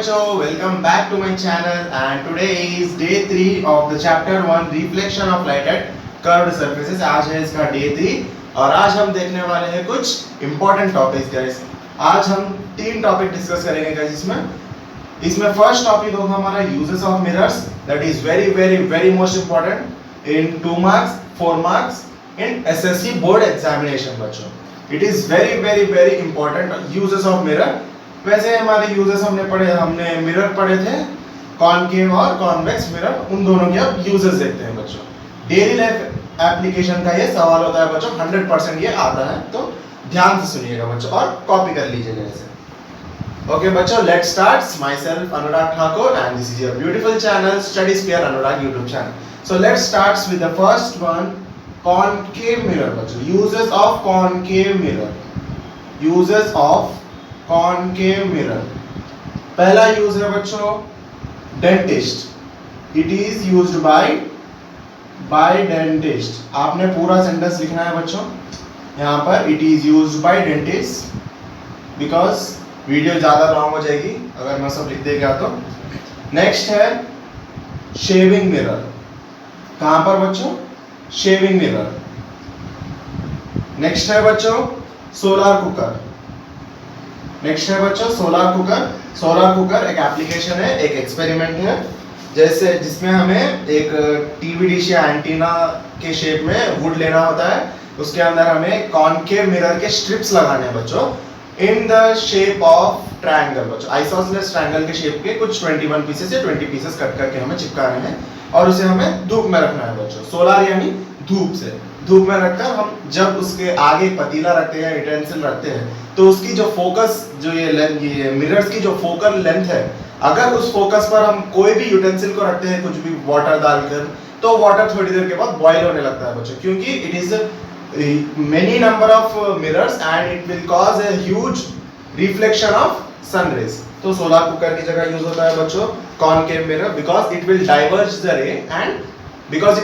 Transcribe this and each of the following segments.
बच्चों, welcome back to my channel and today is day 3 of the chapter 1 reflection of light at curved surfaces। आज है इसका day 3 और आज हम देखने वाले हैं कुछ important topics guys। आज हम 3 टॉपिक डिस्कस करेंगे guys इसमें फर्स्ट टॉपिक होगा हमारा uses of mirrors, that is very most important in 2 marks 4 marks in SSC board examination बच्चों। It is very important uses of mirror। वैसे हमारे यूजेस हमने मिरर पढ़े थे, कॉनकेव और कॉन्वेक्स मिरर, उन दोनों के अब यूजेस देखते हैं बच्चों। डेली लाइफ एप्लीकेशन का ये सवाल होता है बच्चों, 100% ये आता है, तो ध्यान से सुनिएगा बच्चों और कॉपी कर लीजिएगा इसे। ओके बच्चों, let's start. Myself Anurag Thakur and this is your beautiful channel study sphere Anurag YouTube channel. So let's start with the first one, concave mirror बच्चों। Uses of concave mirror, uses of concave mirror. पहला use है बच्चों dentist. It is used by dentist. आपने पूरा sentence लिखना है बच्चों यहाँ पर, it is used by dentist, because video ज्यादा लॉन्ग हो जाएगी अगर मैं सब लिख देगा तो। नेक्स्ट है शेविंग मिरर। कहां पर बच्चों? Shaving mirror. नेक्स्ट है बच्चों सोलर कुकर। नेक्स्ट है बच्चों सोलर कुकर। सोलर कुकर एक एप्लीकेशन है, एक एक्सपेरिमेंट है, जैसे जिसमें हमें एक टीवी डिश या एंटीना के शेप में वुड लेना होता है, उसके अंदर हमें कॉनकेव मिरर के स्ट्रिप्स लगाने हैं बच्चों in the shape of triangle बच्चों। आइसोसेलेस ट्रायंगल के शेप के कुछ 21 पीसेस या 20 पीसेस कट करके हमें चिपकाने हैं और उसे हमें धूप में रखना है बच्चों। सोलर यानी धूप से, धूप में रखकर हम जब उसके आगे पतीला रखते हैं, यूटेंसिल रखते हैं, तो उसकी जो फोकस, जो ये मिरर्स की जो फोकल लेंथ है, अगर उस फोकस पर हम कोई भी यूटेंसिल को रखते हैं, कुछ भी वाटर डालकर, तो वाटर थोड़ी देर के बाद बॉईल होने लगता है बच्चों, क्योंकि it is many number of mirrors and it will cause a huge reflection of sun rays। तो सोलर कुकर की जगह यूज होता है बच्चों concave mirror, because it will diverge the ray and because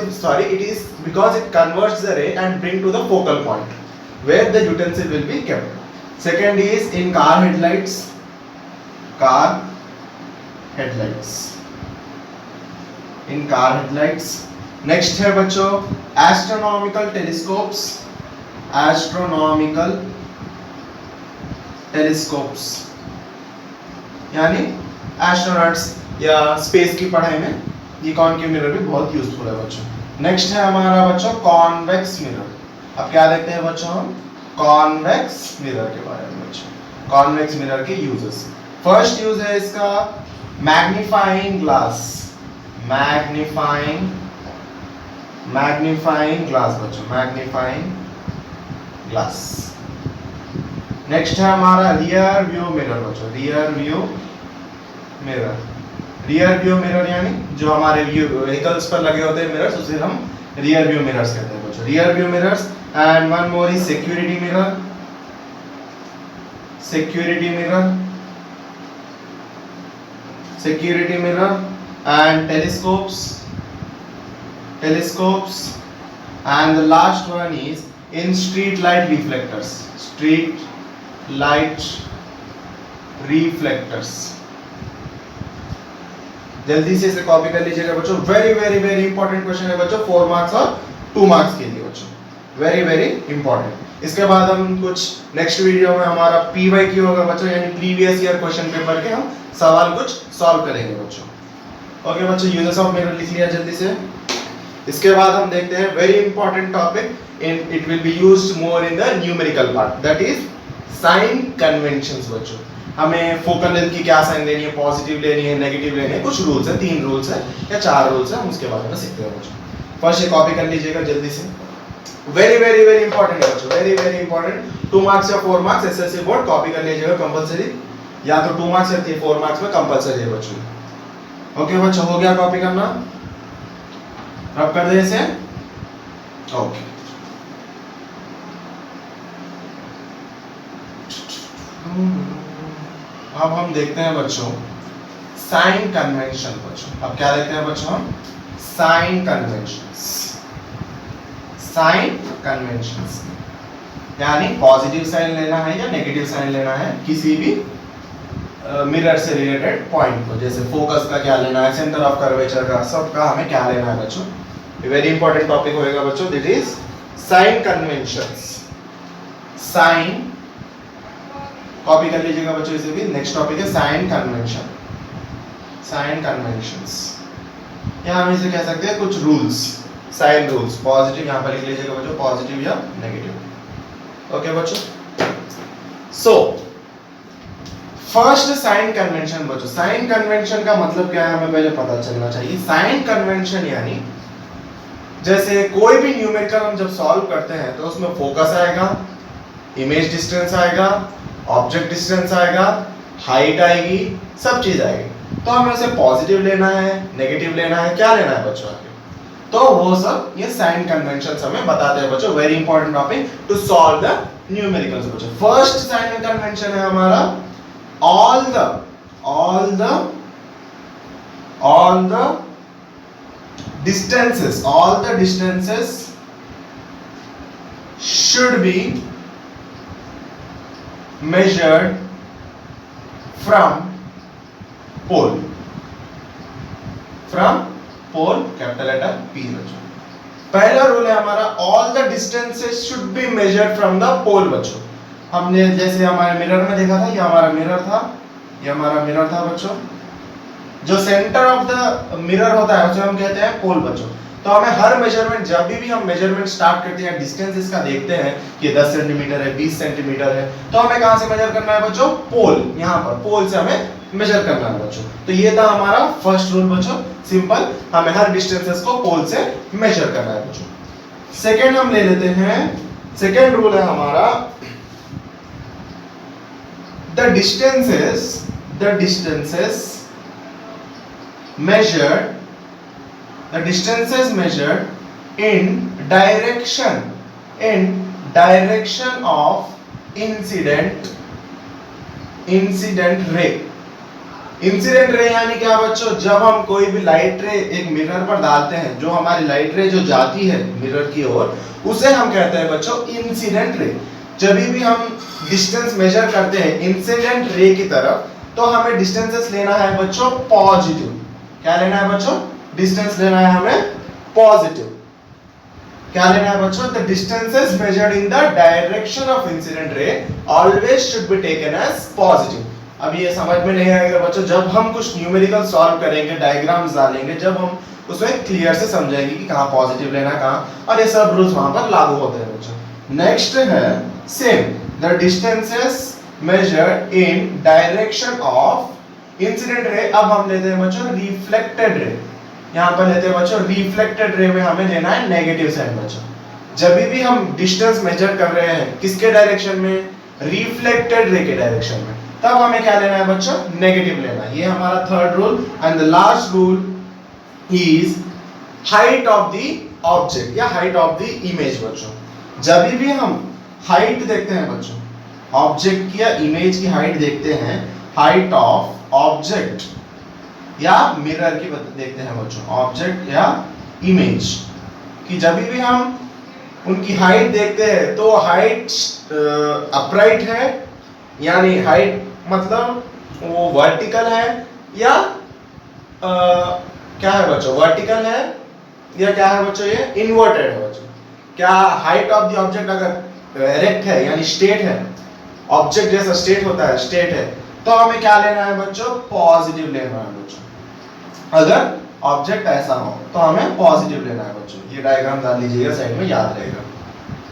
it converts the ray and bring to the focal point where the utensil will be kept। Second is in car headlights। in car headlights। Next है बच्चों astronomical telescopes. यानी astronauts या space की पढ़ाई में ये concave mirror भी बहुत यूजफुल है बच्चों। नेक्स्ट है हमारा बच्चों कॉन्वेक्स मिरर। अब क्या देखते हैं बच्चों हम? कॉन्वेक्स मिरर के बारे में बच्चों। कॉन्वेक्स मिरर के यूजेस। फर्स्ट यूज है इसका मैग्नीफाइंग ग्लास। मैग्नीफाइंग ग्लास बच्चों, मैग्नीफाइंग ग्लास। नेक्स्ट है हमारा रियर व्यू मिरर बच्चों। रियर व्यू मिरर यानी जो हमारे व्हीकल्स पर लगे होते हैं मिरर्स, उसे हम रियर व्यू मिरर्स कहते हैं बच्चों। Rear view mirrors. And one more is security mirror and telescopes and the last one is in street light reflectors। जल्दी से इसे कॉपी कर लीजिएगा बच्चों। वेरी इंपॉर्टेंट क्वेश्चन है बच्चों 4 मार्क्स और 2 मार्क्स के लिए बच्चों, वेरी इंपॉर्टेंट। इसके बाद हम कुछ नेक्स्ट वीडियो में हमारा PYQ होगा बच्चों, यानी प्रीवियस ईयर क्वेश्चन पेपर के हम सवाल कुछ सॉल्व करेंगे बच्चों। ओके बच्चों, यूजेस ऑफ मिरर लिख लिया जल्दी से। इसके बाद हम देखते हैं very important topic, it will be used more in the numerical part, that is sign conventions बच्चों। हमें फोकल लेंथ की क्या साइन लेनी है, पॉजिटिव लेनी है, नेगेटिव लेनी है, कुछ रूल्स है, 3 रूल्स है या 4 रूल्स है, हम उसके बारे में सीखते हैं बच्चों। फर्स्ट ये कॉपी कर लीजिएगा जल्दी से। वेरी इंपॉर्टेंट है बच्चों, वेरी इंपॉर्टेंट। 2 मार्क्स या 4 मार्क्स एसएससी बोर्ड कॉपी कर लीजिएगा कंपलसरी, या तो 2 मार्क्स या 4 मार्क्स में कंपलसरी है बच्चों। ओके बच्चों, हो गया कॉपी करना? रब कर दे इसे। ओके, अब हम देखते हैं बच्चों साइन कन्वेंशन बच्चों। अब क्या देखते हैं बच्चों हम? साइन कन्वेंशंस यानी पॉजिटिव साइन लेना है या नेगेटिव साइन लेना है किसी भी मिरर से रिलेटेड पॉइंट को, जैसे फोकस का क्या लेना है, सेंटर ऑफ कर्वेचर का, सबका हमें क्या लेना है बच्चों। वेरी इंपॉर्टेंट टॉपिक होएगा बच्चों, that is sign conventions. Sign copy कर लीजिएगा बच्चों इसे भी। नेक्स्ट टॉपिक है साइन कन्वेंशन। साइन कन्वेंशंस, यहाँ हम इसे कह सकते हैं कुछ रूल्स, साइन रूल्स। पॉजिटिव यहाँ पर लिख लीजिएगा बच्चों, पॉजिटिव या नेगेटिव। ओके बच्चों, सो फर्स्ट साइन कन्वेंशन बच्चों। साइन कन्वेंशन का मतलब क्या है हमें पहले पता चलना चाहिए। साइन कन्वेंशन यानी जैसे कोई भी न्यूमेरिकल हम जब सॉल्व करते हैं तो उसमें फोकस आएगा, इमेज डिस्टेंस आएगा, ऑब्जेक्ट डिस्टेंस आएगा, हाइट आएगी, सब चीज आएगी। तो हमें उसे पॉजिटिव लेना है, नेगेटिव लेना है, क्या लेना है बच्चों आगे, तो वो सब ये साइन कन्वेंशंस हमें बताते हैं बच्चों। Very important topic to solve the numericals बच्चों। फर्स्ट साइन कन्वेंशन है हमारा all the distances should be measured from pole, capital letter P बच्चों। पहला रूल है हमारा all the distances should be measured from the pole बच्चों। हमने जैसे हमारे मिरर में देखा था, ये हमारा मिरर था, ये हमारा मिरर था बच्चों। जो सेंटर ऑफ द मिरर होता है उसे हम कहते हैं पोल बच्चों। तो हमें हर मेजरमेंट, जब भी हम मेजरमेंट स्टार्ट करते हैं, डिस्टेंस इसका देखते हैं कि 10 सेंटीमीटर है, 20 सेंटीमीटर है, तो हमें कहां से मेजर करना है बच्चों, पोल। यहाँ पर पोल से हमें मेजर करना है बच्चों। तो ये था हमारा फर्स्ट रूल बच्चों, सिंपल, हमें हर डिस्टेंसेस को पोल से मेजर करना है बच्चों। सेकेंड हम ले लेते हैं, सेकेंड रूल है हमारा the distances measured in direction of incident ray। Incident ray यानी क्या बच्चों, जब हम कोई भी लाइट रे एक मिरर पर डालते हैं, जो हमारी लाइट रे जो जाती है मिरर की ओर, उसे हम कहते हैं बच्चों इंसिडेंट रे। जब भी हम डिस्टेंस मेजर करते हैं इंसिडेंट रे की तरफ, तो हमें डिस्टेंसेस लेना है बच्चों पॉजिटिव। क्या लेना है बच्चों, डिस्टेंस लेना है हमें पॉजिटिव। क्या लेना है बच्चों, the distances measured in the direction of incident ray always should be taken as positive. अब ये समझ में नहीं आएगा बच्चों, जब हम कुछ न्यूमेरिकल सॉल्व करेंगे, डायग्राम्स डालेंगे, जब हम उसमें क्लियर से समझेंगे कि कहां पॉजिटिव लेना, कहां, और ये सब रूल्स वहां पर लागू होते हैं बच्चों। नेक्स्ट है same, the distances measured in direction of incident रे। अब हम लेते हैं बच्चों रिफ्लेक्टेड रे। यहां पर लेते हैं बच्चों रिफ्लेक्टेड रे में हमें लेना है नेगेटिव साइन बच्चों। जब भी हम डिस्टेंस मेजर कर रहे हैं किसके डायरेक्शन में, रिफ्लेक्टेड रे के डायरेक्शन में, तब हमें क्या लेना है बच्चों, नेगेटिव लेना है। ये हमारा third rule. And the last rule is height of the object या हाइट ऑफ द इमेज बच्चों। जब भी हम हाइट देखते हैं बच्चों, ऑब्जेक्ट की या इमेज की हाइट देखते हैं, हाइट ऑफ ऑब्जेक्ट या मिरर की देखते हैं बच्चों, ऑब्जेक्ट या इमेज की जब भी हम उनकी हाइट देखते हैं, तो हाइट अपराइट है, यानी हाइट मतलब वो वर्टिकल है, या क्या है बच्चों, वर्टिकल है, या क्या है बच्चों, ये इन्वर्टेड है बच्चों। क्या हाइट ऑफ द ऑब्जेक्ट अगर एरेक्ट है यानी स्ट्रेट है, ऑब्जेक्ट जैसा स्ट्रेट होता है, स्ट्रेट है, तो हमें क्या लेना है बच्चों, पॉजिटिव लेना है बच्चों। अगर ऑब्जेक्ट ऐसा हो तो हमें पॉजिटिव लेना है बच्चों। ये डायग्राम डाल लीजिएगा साइड में, याद रहेगा।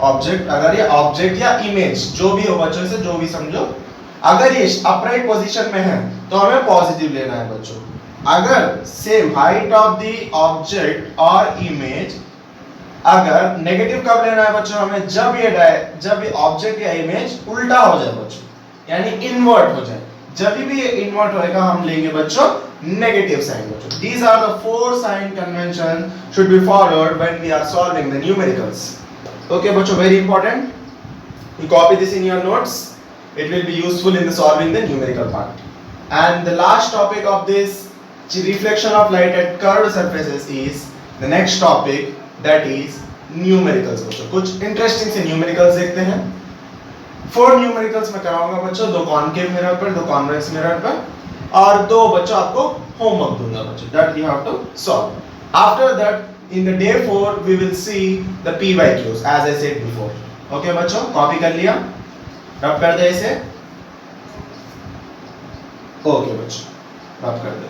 ऑब्जेक्ट, अगर ये ऑब्जेक्ट या इमेज जो भी हो बच्चों, से जो भी समझो, अगर ये अपराइट पोजीशन में है तो हमें पॉजिटिव लेना है बच्चों। अगर same height of the object और इमेज, अगर नेगेटिव कब लेना है बच्चों हमें, जब ये ऑब्जेक्ट या इमेज उल्टा हो जाए बच्चों, यानी इन्वर्ट हो जाए। जब भी ये इन्वर्ट होएगा हम लेंगे बच्चों नेगेटिव साइन बच्चों। These are the 4 sign convention should be followed when we are solving the numericals. Okay बच्चों, very important. You copy this in your notes. It will be useful in the solving the numerical part. And the last topic of this reflection of light at curved surfaces is the next topic, that is numericals बच्चों। कुछ interesting से numericals देखते हैं। 4 numericals मैं कराऊंगा बच्चों, 2 concave mirror पर, 2 convex mirror पर, और 2 बच्चों आपको होमवर्क दूंगा बच्चों, that you have to solve. After that in the day 4 we will see the PYQs as I said before. Okay बच्चों, कॉपी कर लिया, रब कर दे इसे। ओके बच्चों, रब कर दे।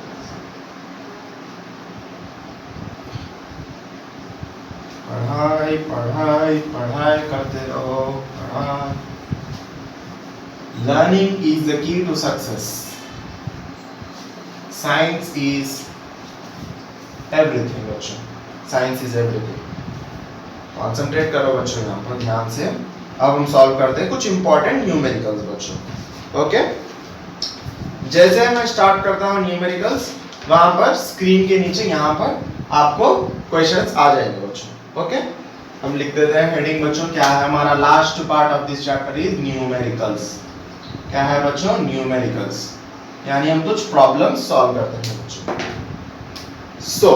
पढ़ाई पढ़ाई पढ़ाई करते रहो, पढ़ाई। Learning is the key to success. Science is everything बच्चों, साइंस इज एवरीथिंग। कॉन्सेंट्रेट करो बच्चों यहाँ पर ध्यान से। अब हम सॉल्व करते हैं कुछ इंपॉर्टेंट न्यूमेरिकल्स बच्चों। ओके, जैसे मैं स्टार्ट करता हूँ न्यूमेरिकल्स, वहां पर स्क्रीन के नीचे यहाँ पर आपको क्वेश्चंस आ जाएंगे बच्चों। ओके, हम लिख देते हैं हेडिंग बच्चों, क्या है हमारा last part of this chapter is numericals. क्या है बच्चों? न्यूमेरिकल्स, यानी हम कुछ प्रॉब्लम सॉल्व करते हैं बच्चों। सो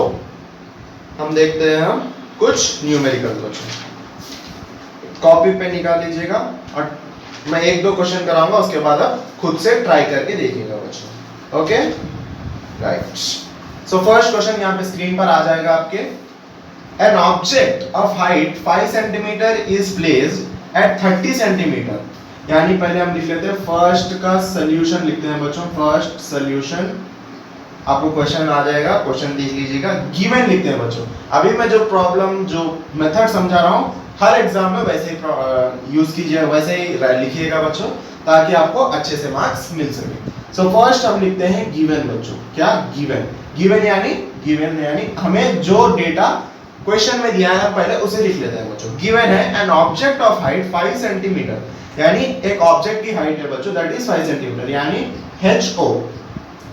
हम देखते हैं हम कुछ न्यूमेरिकल्स बच्चों। कॉपी पे निकाल लीजिएगा और मैं 1-2 क्वेश्चन कराऊंगा, उसके बाद आप खुद से ट्राई करके देखिएगा बच्चों। Okay, right. So first question यहाँ पे स्क्रीन पर आ जाएगा आपके। An object of height 5 cm is placed at 30 cm। यानी पहले हम लिख लेते हैं फर्स्ट का सॉल्यूशन, लिखते हैं बच्चों फर्स्ट सॉल्यूशन। आपको क्वेश्चन आ जाएगा, क्वेश्चन देख लीजिएगा। गिवन लिखते हैं बच्चों। अभी मैं जो प्रॉब्लम जो मेथड समझा रहा हूँ हर एग्जाम में वैसे ही यूज कीजिए, वैसे ही लिखिएगा बच्चों, ताकि आपको अच्छे से मार्क्स मिल सके। सो फर्स्ट हम लिखते हैं गिवन बच्चों। क्या? गिवन। गिवन यानी हमें जो डेटा क्वेश्चन में दिया है पहले उसे लिख लेते हैं बच्चों। गिवन है an object of height 5 centimetre, यानी एक ऑब्जेक्ट की हाइट है बच्चों दैट इज 5 सेंटीमीटर, यानी HO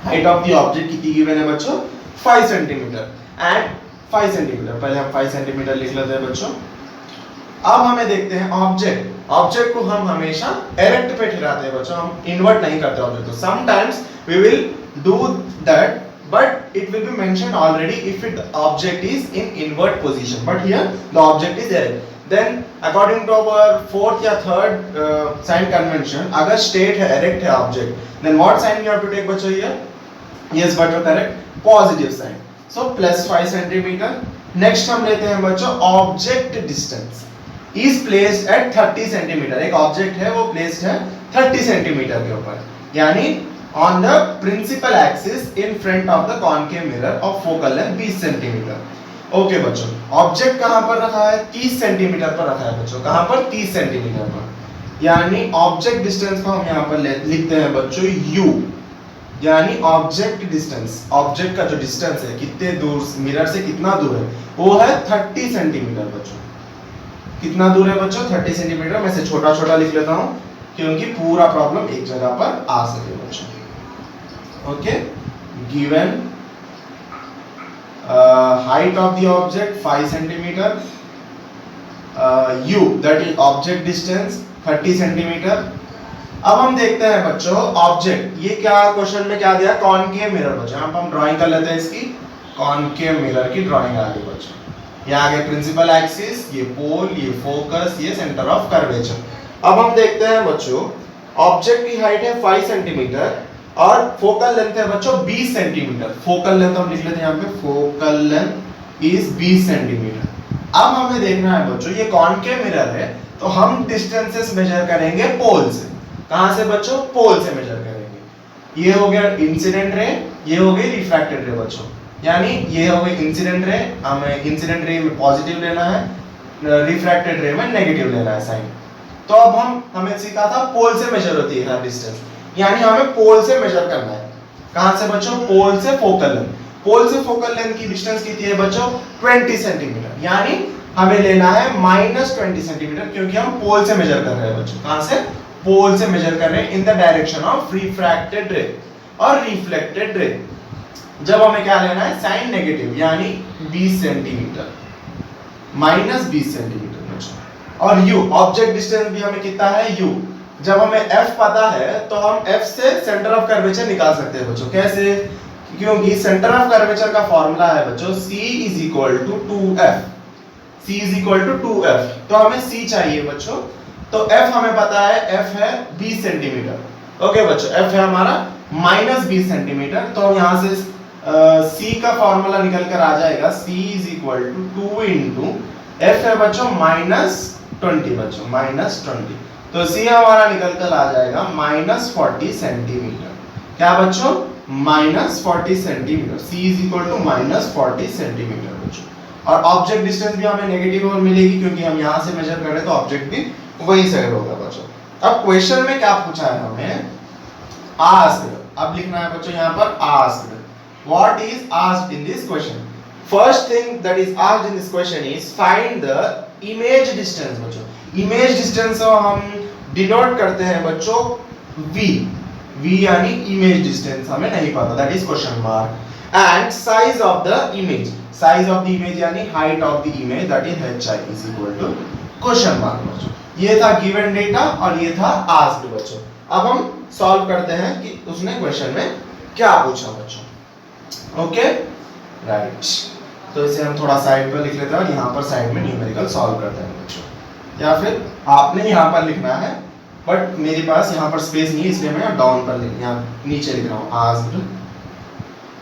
height of the object कितनी गिवन है बच्चों? 5 सेंटीमीटर एंड 5 सेंटीमीटर। पहले हम 5 सेंटीमीटर लिख लेते हैं बच्चों। अब हमें देखते हैं ऑब्जेक्ट को हम हमेशा एरेक्ट पे ठहराते हैं बच्चों, हम इन्वर्ट नहीं करते ऑब्जेक्ट को। Sometimes we will do that, but it will be mentioned already if the object is in invert position, but here the object is erect. Then according to our 4th या 3rd sign convention, अगर straight है, erect है object, then what sign you have to take बच्चों here? Yes बच्चों, correct, positive sign. So plus 5 centimeter. Next हम लेते हैं बच्चों object distance is placed at 30 centimeter। एक object है वो placed है 30 centimeter के ऊपर, यानी on the principal axis in front of the concave mirror of focal length 20 cm। Okay बच्चों, ऑब्जेक्ट कहां पर रखा है? 30 सेंटीमीटर पर रखा है बच्चों। कहां पर? 30 सेंटीमीटर पर, यानी ऑब्जेक्ट डिस्टेंस को हम यहां पर लिखते हैं बच्चों u, यानी ऑब्जेक्ट डिस्टेंस, ऑब्जेक्ट का जो डिस्टेंस है, कितने दूर मिरर से कितना दूर है, वो है 30 सेंटीमीटर बच्चों। कितना दूर है बच्चों? 30 सेंटीमीटर। मैं से छोटा छोटा लिख लेता हूं क्योंकि पूरा प्रॉब्लम एक जगह पर आ सके बच्चों। Okay, given height of the object 5 centimeter, u that is object distance 30 centimeter। अब हम देखते हैं बच्चों ऑब्जेक्ट, ये क्या क्वेश्चन में क्या दिया? कॉनकेव मिरर बच्चों। यहाँ पर हम ड्राइंग कर लेते हैं इसकी, कॉनकेव मिरर की ड्राइंग आ गई बच्चों। ये आगे प्रिंसिपल एक्सिस, ये पोल, ये फोकस, ये सेंटर ऑफ कर्वेचर। अब हम देखते हैं बच्चों ऑब्जेक्ट की हाइट है 5 सेंटीमीटर और फोकल लेंथ है बच्चों 20 सेंटीमीटर। फोकल लेंथ हम लिख लेते हैं यहाँ पे, फोकल लेंथ इज 20 सेंटीमीटर। अब हमें देखना है बच्चों ये कॉनकेव मिरर है, तो हम डिस्टेंसेस मेजर करेंगे पोल से। कहां से बच्चों? पोल से मेजर करेंगे। ये हो गया इंसिडेंट रे, ये हो गई रिफ्रैक्टेड रे बच्चों, यानी ये हो गई इंसिडेंट रे, हमें इंसिडेंट रे में पॉजिटिव लेना है, रिफ्रैक्टेड रे में नेगेटिव लेना है साइन। तो अब हमें सीखा था पोल से मेजर होती है डिस्टेंस, यानी हमें पोल से मेजर करना है। कहां से बच्चों? पोल से फोकल लेंथ। पोल से फोकल लेंथ की डिस्टेंस कितनी है बच्चों? 20 सेंटीमीटर, यानी हमें लेना है -20 सेंटीमीटर, क्योंकि हम पोल से मेजर कर रहे हैं बच्चों। कहां से? पोल से मेजर कर रहे हैं इन द डायरेक्शन ऑफ रिफ्रैक्टेड रे और रिफ्लेक्टेड रे। जब हमें क्या लेना है? साइन नेगेटिव, यानी 20 सेंटीमीटर, -20 सेंटीमीटर बच्चों। और u ऑब्जेक्ट डिस्टेंस भी हमें कितना है? u। जब हमें f पता है तो हम f से सेंटर ऑफ कर्वेचर निकाल सकते हैं बच्चों। कैसे? क्योंकि सेंटर ऑफ कर्वेचर का फॉर्मूला है बच्चों c = 2f। c = 2f, तो हमें c चाहिए बच्चों तो f हमें पता है, f है 20 सेंटीमीटर। ओके बच्चों, f है हमारा -20 सेंटीमीटर। तो यहाँ से c का फॉर्मूला निकल कर आ जाएगा, c = 2 × f है बच्चों -20 बच्चों, -20। तो c हमारा निकल कर आ जाएगा -40 सेंटीमीटर। क्या बच्चों? -40 सेंटीमीटर। c = -40 सेंटीमीटर बच्चों। और ऑब्जेक्ट डिस्टेंस भी हमें नेगेटिव और मिलेगी, क्योंकि हम यहाँ से मेजर कर रहे हैं तो ऑब्जेक्ट भी वही साइड होगा बच्चों। अब क्वेश्चन में क्या पूछा है हमें? आस्क्ड। अब लिखना है बच्चों यहाँ पर asked. What is asked in this question? First thing that is asked in this question is find the image distance बच्चों। Image distance को हम डिनोट करते हैं बच्चों v। v यानी image distance हमें नहीं पता, that is question mark. And size of the image, size of the image यानी height of the image, that is hi is equal to question mark बच्चों। ये था given data और ये था asked बच्चों। अब हम सॉल्व करते हैं कि उसने क्वेश्चन में क्या पूछा बच्चों। ओके राइट, तो इसे हम थोड़ा साइड पर लिख लेते हैं और यहाँ पर साइड में न्यूमेरिकल सॉल्व करते हैं बच्चों, या फिर आपने यहाँ पर लिखना है, बट मेरे पास यहाँ पर स्पेस नहीं है इसलिए मैं डाउन पर यहाँ नीचे लिख रहा हूँ।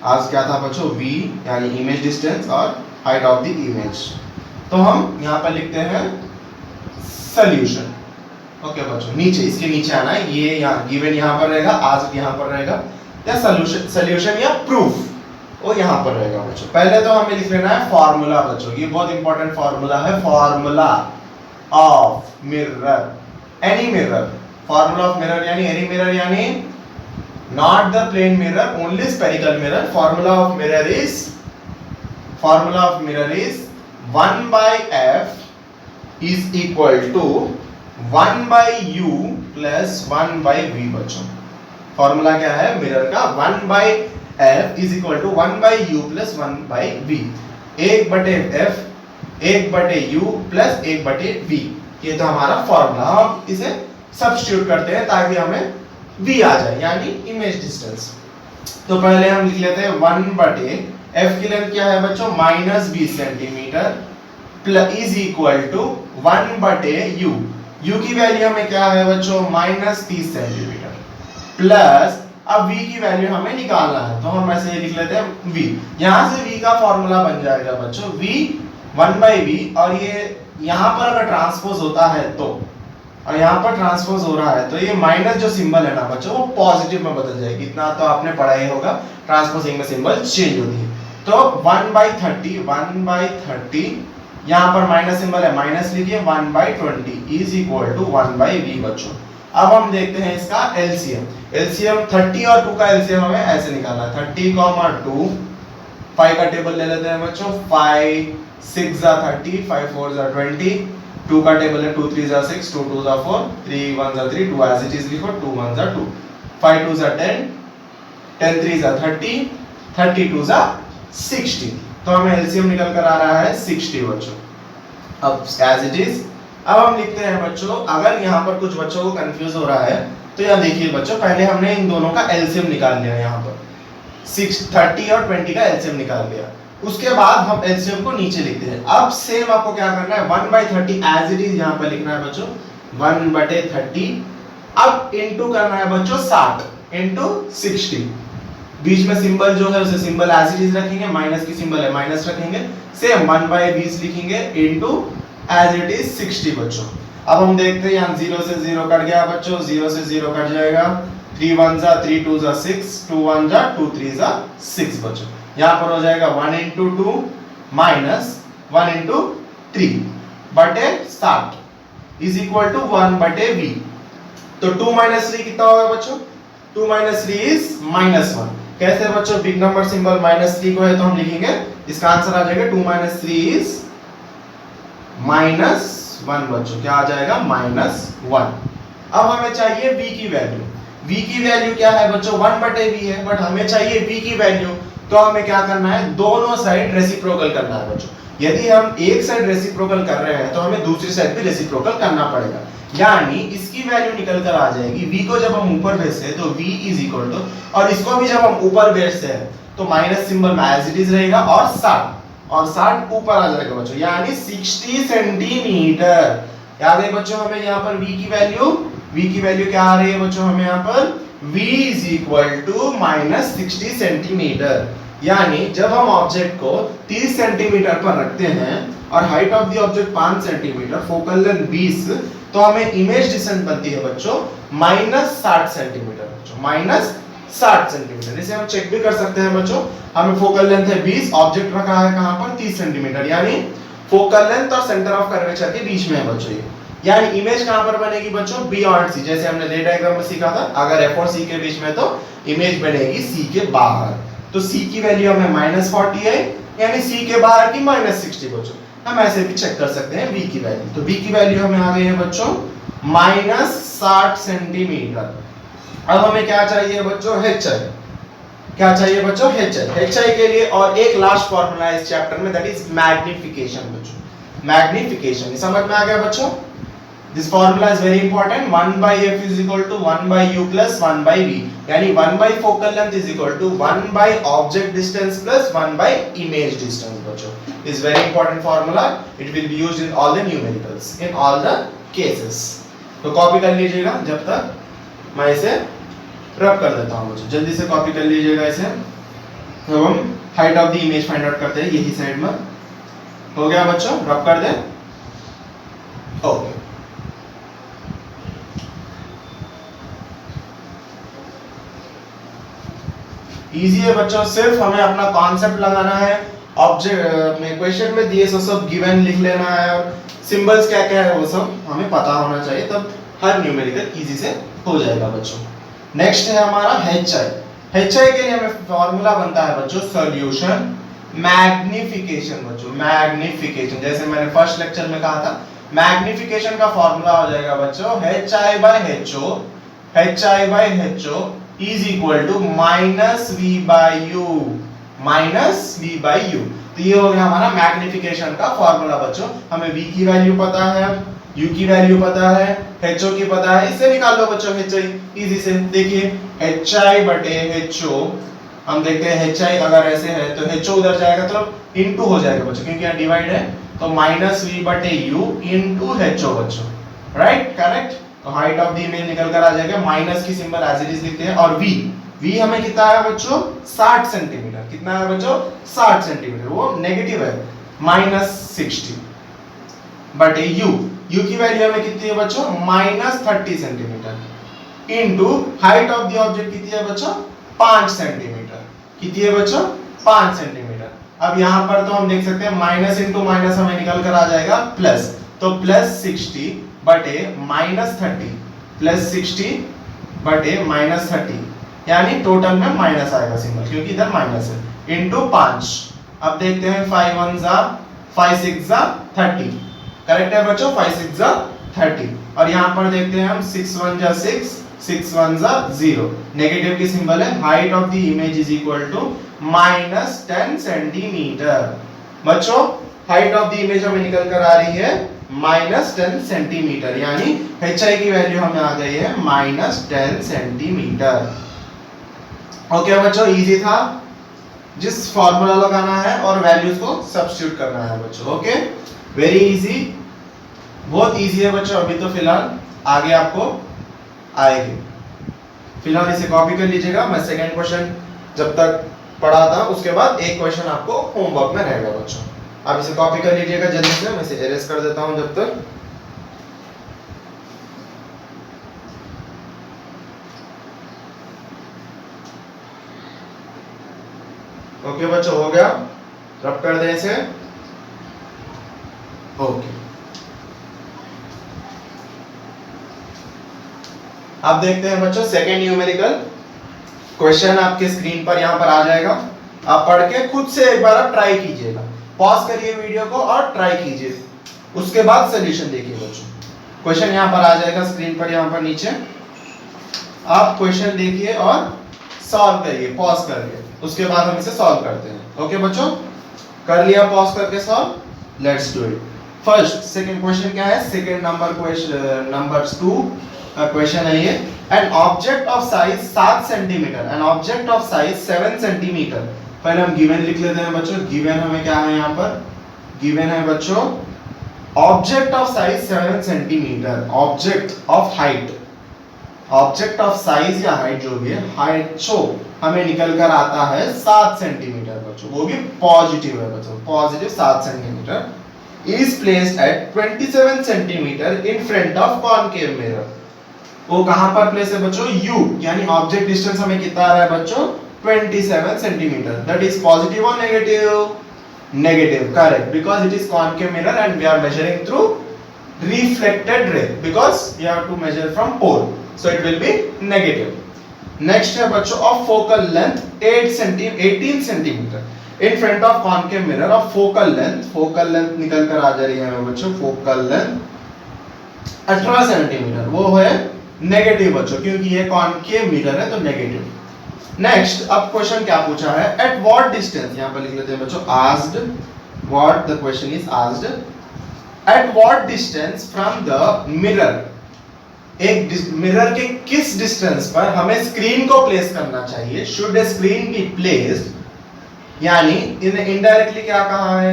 आज क्या था बच्चों? v यानी इमेज डिस्टेंस और हाइट ऑफ द इमेज। तो हम यहाँ पर लिखते हैं सॉल्यूशन। ओके बच्चों, नीचे इसके नीचे आना है, ये यहाँ गिवन यहाँ पर रहेगा, आज यहाँ पर रहेगा, या सॉल्यूशन या प्रूफ वो यहाँ पर रहेगा बच्चों। पहले तो हमें लिख लेना है फॉर्मूला बच्चों, ये बहुत इंपॉर्टेंट फॉर्मूला है, formula of mirror, any mirror. Formula of mirror यानी एनी मिरर यानी not the plane mirror, only spherical mirror. Formula of mirror is 1/f is equal to 1/u plus 1/v बच्चों। Formula क्या है mirror का? 1/f is equal to 1/u plus 1/v। 1/f 1/u plus 1/v, ये तो हमारा formula. हम इसे substitute करते हैं ताकि हमें v आ जाए, यानी इमेज डिस्टेंस। तो पहले हम लिख लेते हैं 1/f की लेंथ क्या है बच्चों? -20 centimetre plus is equal to 1/u। u की वैल्यू हमें क्या है बच्चों? -30 सेंटीमीटर प्लस, अब v की वैल्यू हमें निकालना है तो हम ऐसे ही लिख लेते हैं v। यहां से v का फॉर्मूला बन जाएगा बच्चों v 1/v, और ये यहां पर अगर ट्रांसपोज होता है तो, और यहाँ पर ट्रांसपोज हो रहा है तो ये माइनस जो सिंबल है ना बच्चों वो पॉजिटिव में बदल जाएगी। इतना तो आपने पढ़ा ही होगा, ट्रांसपोजिंग में सिंबल चेंज होती है। तो 1/30 यहाँ पर माइनस सिंबल है, माइनस लिखिए, 1/20 इज इक्वल टू 1/v बच्चों। अब हम देखते हैं इसका एलसीएम। एलसीएम 30 और 2 का एलसीएम हमें ऐसे निकालना है, 30, 2, 5 का टेबल ले लेते हैं बच्चों। 5 6 30, 5 4 20, 2 का टेबल है 2 3 6, 2 2 4, 3 1 3, 2 एज इट इज लिखो, 2 1 2, 5 2 10, 10 3 30, 30 2 60। तो हमें एलसीएम निकल कर आ रहा है 60 बच्चों। अब एज इट इज, अब हम लिखते हैं बच्चों, अगर यहाँ पर कुछ बच्चों को कंफ्यूज हो रहा है तो यहाँ देखिए बच्चों, पहले हमने इन दोनों का एलसीएम निकाल लिया, यहाँ पर 30 और 20 का एलसीएम निकाल लिया। उसके बाद हम एलसीएम को नीचे लिखते हैं। अब सेम आपको क्या करना है, 1/30 एज इट इज यहाँ पर लिखना है बच्चों, 1/30। अब इनटू करना है बच्चों 60 इनटू 60। बीच में सिंबल जो है उसे सिंबल एज इट इज रखेंगे, माइनस की सिंबल है माइनस रखेंगे, सेम 1/20 लिखेंगे इनटू एज इट इज 60 बच्चों। अब हम देखते हैं यहाँ 0 से 0 कट गया बच्चों, 0 से 0 कट जाएगा, 3 1 3 2 6, 2 1 2 3 6 बच्चों। यहाँ पर हो जाएगा 1 × 2 माइनस 1 × 3 बटे 60 इज इक्वल टू 1/v। तो 2 - 3 कितना होगा बच्चों? 2 - 3 इज -1। कैसे बच्चों? बिग नंबर सिंबल -3 को है तो हम लिखेंगे, इसका आंसर आ जाएगा 2 - 3 इज -1 बच्चों। क्या आ जाएगा? -1। अब हमें चाहिए v की वैल्यू। v की वैल्यू क्या है बच्चों? 1/v है, बट हमें चाहिए v की वैल्यू, तो हमें क्या करना है? दोनों साइड रेसिप्रोकल करना है बच्चों। यदि हम एक साइड रेसिप्रोकल कर रहे हैं तो हमें दूसरी साइड भी रेसिप्रोकल करना पड़ेगा, यानी इसकी वैल्यू निकल कर आ जाएगी। v को जब हम ऊपर भेजते हैं तो v इज इक्वल टू, और इसको भी जब हम ऊपर भेजते हैं तो माइनस सिंबल में एज इट इज रहेगा, और 60 ऊपर आ जाएगा बच्चों, यानी 60 सेंटीमीटर। याद है बच्चों हमें यहाँ पर v की वैल्यू क्या आ रही है बच्चों, हमें यहाँ पर v is equal to minus 60 centimetre. यानी जब हम ऑब्जेक्ट को 30 सेंटीमीटर पर रखते हैं और height of the object 5 centimetre, focal length 20, तो हमें इमेज डिस्टेंस बनती है बच्चों माइनस 60 सेंटीमीटर बच्चों, माइनस 60 सेंटीमीटर। इसे हम चेक भी कर सकते हैं बच्चों, हमें फोकल लेंथ है 20, ऑब्जेक्ट रखा है कहां पर 30 सेंटीमीटर, यानी फोकल लेंथ और सेंटर ऑफ कर्वेचर के बीच में है बच्चों ये। यानी इमेज कहां पर बनेगी बच्चों, बियॉन्ड सी, जैसे हमने रे डायग्राम में सीखा था, अगर f और c के बीच में तो इमेज बनेगी c के बाहर। तो c की वैल्यू हमें -40 है, यानी c के बाहर की -60 बच्चों। हम ऐसे भी चेक कर सकते हैं v की वैल्यू। तो v की वैल्यू हमें आ गई है बच्चों -60 सेंटीमीटर। अब हमें क्या चाहिए बच्चों, hi। क्या चाहिए बच्चों, hi के लिए और एक लास्ट फार्मूला है इस चैप्टर में, दैट इज मैग्निफिकेशन बच्चों। मैग्निफिकेशन समझ में आ गया बच्चों। This formula is very important, 1/f is equal to 1/u plus 1/v, यानी 1 focal length is equal to 1 object distance plus 1 image distance बच्चों। Is very important formula, it will be used in all the numericals, in all the cases. तो copy कर लीजिएगा, जब तक मैं इसे रब कर देता हूं बच्चों, जल्दी से कॉपी कर लीजिएगा इसे। तो हम height of the image find out करते हैं, यही साइड में हो गया बच्चों, रब कर दें। ओके, इजी है बच्चों, सिर्फ हमें अपना कॉन्सेप्ट लगाना है। ऑब्जेक्ट में क्वेश्चन में दिए सब गिवन लिख लेना है, और सिंबल्स क्या क्या है वो सब हमें पता होना चाहिए, तब हर न्यूमेरिकल इजी से हो जाएगा बच्चों। नेक्स्ट है हमारा hi के लिए हमें फॉर्मूला बनता है बच्चों सॉल्यूशन मैग्निफिकेशन बच्चों। मैग्निफिकेशन जैसे मैंने फर्स्ट लेक्चर में कहा था, मैग्निफिकेशन का फॉर्मूला हो जाएगा बच्चों hi by ho is equal to minus v by u, तो ये हो गया हमारा मैग्निफिकेशन का फॉर्मूला बच्चों। हमें v की वैल्यू पता है, u की वैल्यू पता है, ho की पता है, इससे निकाल लो बच्चों hi इजी से। देखिए hi बटे ho, हम देखते हैं hi अगर ऐसे है तो ho उधर जाएगा तो इनटू हो जाएगा बच्चों, क्योंकि यहाँ डिवाइड है, तो माइनस v बटे u इनटू ho बच्चों, राइट, करेक्ट। तो हाइट ऑफ द इमेज निकल कर आ जाएगा, माइनस की सिंबल एज इट इज लिखते हैं, और v हमें कितना है बच्चों 60 सेंटीमीटर, कितना है बच्चों 60 सेंटीमीटर, वो नेगेटिव है -60 बटे u की वैल्यू हमें कितनी है बच्चों -30 centimetre into height of the object कितनी है बच्चों 5 सेंटीमीटर, कितनी है बच्चों 5 सेंटीमीटर। अब यहाँ पर तो हम देख सकते हैं माइनस इनटू माइनस हमें निकल कर आ जाएगा प्लस, तो +60 बटे -30, +60 बटे -30, यानी टोटल में माइनस आएगा सिंबल, क्योंकि इधर माइनस है, इनटू 5। अब देखते हैं 5 1 जा 5 6 जा 30, करेक्ट है बच्चों 5 6 जा 30। और यहाँ पर देखते हैं हम 6 1 जा 6 6 1 जा 0, नेगेटिव की सिंबल है। Height of the image is equal to -10 centimetre बच्चों। हाइट ऑफ द इमेज हमें निकल कर आ रही है -10 सेंटीमीटर, यानी hi की वैल्यू हमें आ गई है -10 सेंटीमीटर। ओके बच्चों, इजी था, जिस फॉर्मूला लगाना है और वैल्यूज को सब्स्टिट्यूट करना है बच्चों। ओके, वेरी इजी, बहुत इजी है बच्चों। अभी तो फिलहाल आगे आपको आएगी, फिलहाल इसे कॉपी कर लीजिएगा। मैं सेकंड क्वेश्चन जब तक पढ़ा था उसके बाद एक क्वेश्चन आपको होमवर्क में रहेगा बच्चों। आप इसे कॉपी कर लीजिएगा जल्दी से, मैं इसे इरेज कर देता हूं जब तक। ओके बच्चों, हो गया, रब कर दें इसे। ओके, अब देखते हैं बच्चों सेकेंड न्यूमेरिकल क्वेश्चन। आपके स्क्रीन पर यहां पर आ जाएगा, आप पढ़ के खुद से एक बार आप ट्राई कीजिएगा, पॉज करिए वीडियो को और ट्राई कीजिए, उसके बाद सॉल्यूशन देखिए बच्चों। क्वेश्चन यहां पर आ जाएगा स्क्रीन पर, यहां पर नीचे आप क्वेश्चन देखिए और सॉल्व करिए पॉज करके, उसके बाद हम इसे सॉल्व करते हैं। ओके बच्चों, कर लिया पॉज करके solve, let's do it. First second question क्या है, सेकंड नंबर क्वेश्चन नंबर 2 का क्वेश्चन है ये। An object of size 7 centimetre, an object of size 7 centimetre. पहले हम गिवन लिख लेते हैं बच्चों। गिवन हमें क्या है यहाँ पर, गिवन है बच्चों object of size 7 centimetre, object of height, object of size या हाइट जो भी है, हाइट जो हमें निकल कर आता है 7 सेंटीमीटर बच्चों, वो भी पॉजिटिव है बच्चों, positive 7 centimetre is placed at 27 centimetre in front of concave mirror. वो कहां पर प्लेस है बच्चों? U, यानी ऑब्जेक्ट डिस्टेंस हमें कितना आ रहा है बच्चों? 27 सेंटीमीटर। दैट इज पॉजिटिव और negative? Negative, correct, because it is concave mirror and we are measuring through reflected ray, because we have to measure from pole, so it will be negative. Next है बच्चों of focal length 18 centimeter in front of concave mirror of focal length निकल कर आ जा रही है हमें बच्चों, focal length 18 centimetre, वो है नेगेटिव बच्चों, क्योंकि ये concave mirror है तो नेगेटिव। नेक्स्ट, अब क्वेश्चन क्या पूछा है? एट व्हाट डिस्टेंस, यहां पर लिख लेते हैं बच्चों asked, what the question is asked, at what distance from the mirror, एक मिरर के किस डिस्टेंस पर हमें स्क्रीन को प्लेस करना चाहिए, should A screen be placed, यानी इनडायरेक्टली क्या कहा है,